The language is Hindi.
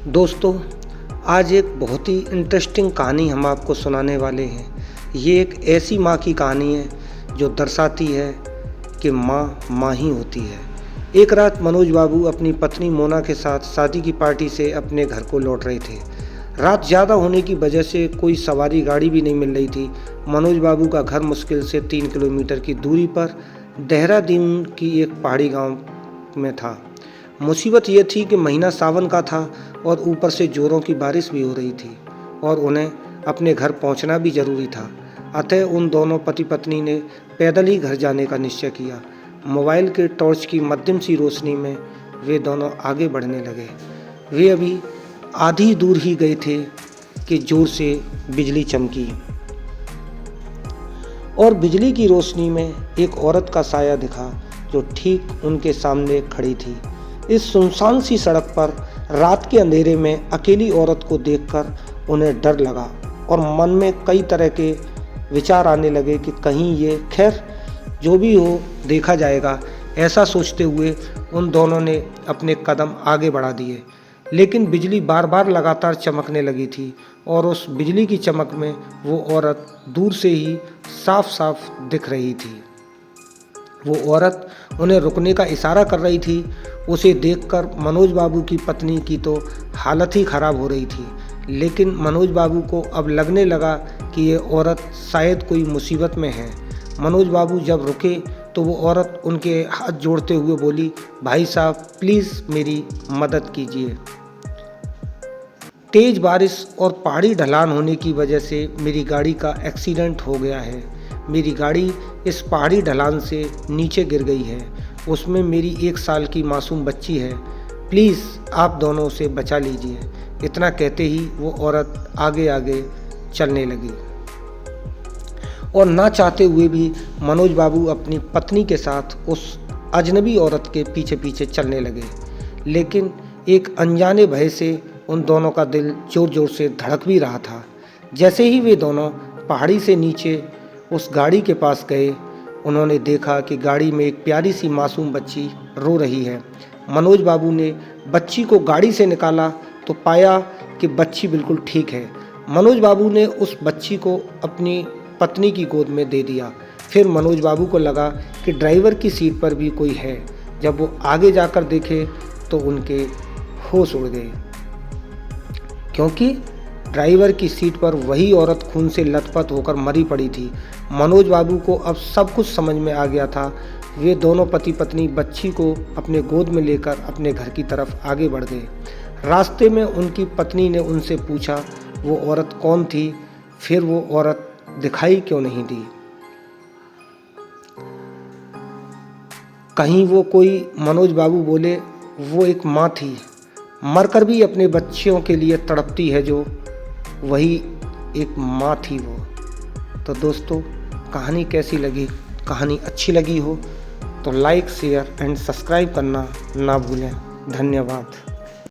दोस्तों, आज एक बहुत ही इंटरेस्टिंग कहानी हम आपको सुनाने वाले हैं। ये एक ऐसी माँ की कहानी है जो दर्शाती है कि माँ माँ ही होती है। एक रात मनोज बाबू अपनी पत्नी मोना के साथ शादी की पार्टी से अपने घर को लौट रहे थे। रात ज़्यादा होने की वजह से कोई सवारी गाड़ी भी नहीं मिल रही थी। मनोज बाबू का घर मुश्किल से 3 किलोमीटर की दूरी पर देहरादून की एक पहाड़ी गांव में था। मुसीबत यह थी कि महीना सावन का था और ऊपर से जोरों की बारिश भी हो रही थी और उन्हें अपने घर पहुंचना भी जरूरी था। अतः उन दोनों पति पत्नी ने पैदल ही घर जाने का निश्चय किया। मोबाइल के टॉर्च की मध्यम सी रोशनी में वे दोनों आगे बढ़ने लगे। वे अभी आधी दूर ही गए थे कि जोर से बिजली चमकी और बिजली की रोशनी में एक औरत का साया दिखा जो ठीक उनके सामने खड़ी थी। इस सुनसान सी सड़क पर रात के अंधेरे में अकेली औरत को देखकर उन्हें डर लगा और मन में कई तरह के विचार आने लगे कि कहीं ये खैर जो भी हो देखा जाएगा। ऐसा सोचते हुए उन दोनों ने अपने कदम आगे बढ़ा दिए, लेकिन बिजली बार बार लगातार चमकने लगी थी और उस बिजली की चमक में वो औरत दूर से ही साफ साफ दिख रही थी। वो औरत उन्हें रुकने का इशारा कर रही थी। उसे देखकर मनोज बाबू की पत्नी की तो हालत ही खराब हो रही थी, लेकिन मनोज बाबू को अब लगने लगा कि ये औरत शायद कोई मुसीबत में है। मनोज बाबू जब रुके तो वो औरत उनके हाथ जोड़ते हुए बोली, भाई साहब प्लीज़ मेरी मदद कीजिए। तेज़ बारिश और पहाड़ी ढलान होने की वजह से मेरी गाड़ी का एक्सीडेंट हो गया है। मेरी गाड़ी इस पहाड़ी ढलान से नीचे गिर गई है। उसमें मेरी 1 साल की मासूम बच्ची है। प्लीज़ आप दोनों उसे बचा लीजिए। इतना कहते ही वो औरत आगे आगे चलने लगी और ना चाहते हुए भी मनोज बाबू अपनी पत्नी के साथ उस अजनबी औरत के पीछे पीछे चलने लगे, लेकिन एक अनजाने भय से उन दोनों का दिल जोर जोर से धड़क भी रहा था। जैसे ही वे दोनों पहाड़ी से नीचे उस गाड़ी के पास गए, उन्होंने देखा कि गाड़ी में एक प्यारी सी मासूम बच्ची रो रही है। मनोज बाबू ने बच्ची को गाड़ी से निकाला तो पाया कि बच्ची बिल्कुल ठीक है। मनोज बाबू ने उस बच्ची को अपनी पत्नी की गोद में दे दिया। फिर मनोज बाबू को लगा कि ड्राइवर की सीट पर भी कोई है। जब वो आगे जाकर देखे तो उनके होश उड़ गए, क्योंकि ड्राइवर की सीट पर वही औरत खून से लथपथ होकर मरी पड़ी थी। मनोज बाबू को अब सब कुछ समझ में आ गया था। वे दोनों पति पत्नी बच्ची को अपने गोद में लेकर अपने घर की तरफ आगे बढ़ गए। रास्ते में उनकी पत्नी ने उनसे पूछा वो औरत कौन थी, फिर वो औरत दिखाई क्यों नहीं दी। कहीं वो कोई। मनोज बाबू बोले, वो एक माँ थी, मरकर भी अपने बच्चियों के लिए तड़पती है, जो वही एक माँ थी वो। तो दोस्तों, कहानी कैसी लगी? कहानी अच्छी लगी हो तो लाइक शेयर एंड सब्सक्राइब करना ना भूलें। धन्यवाद।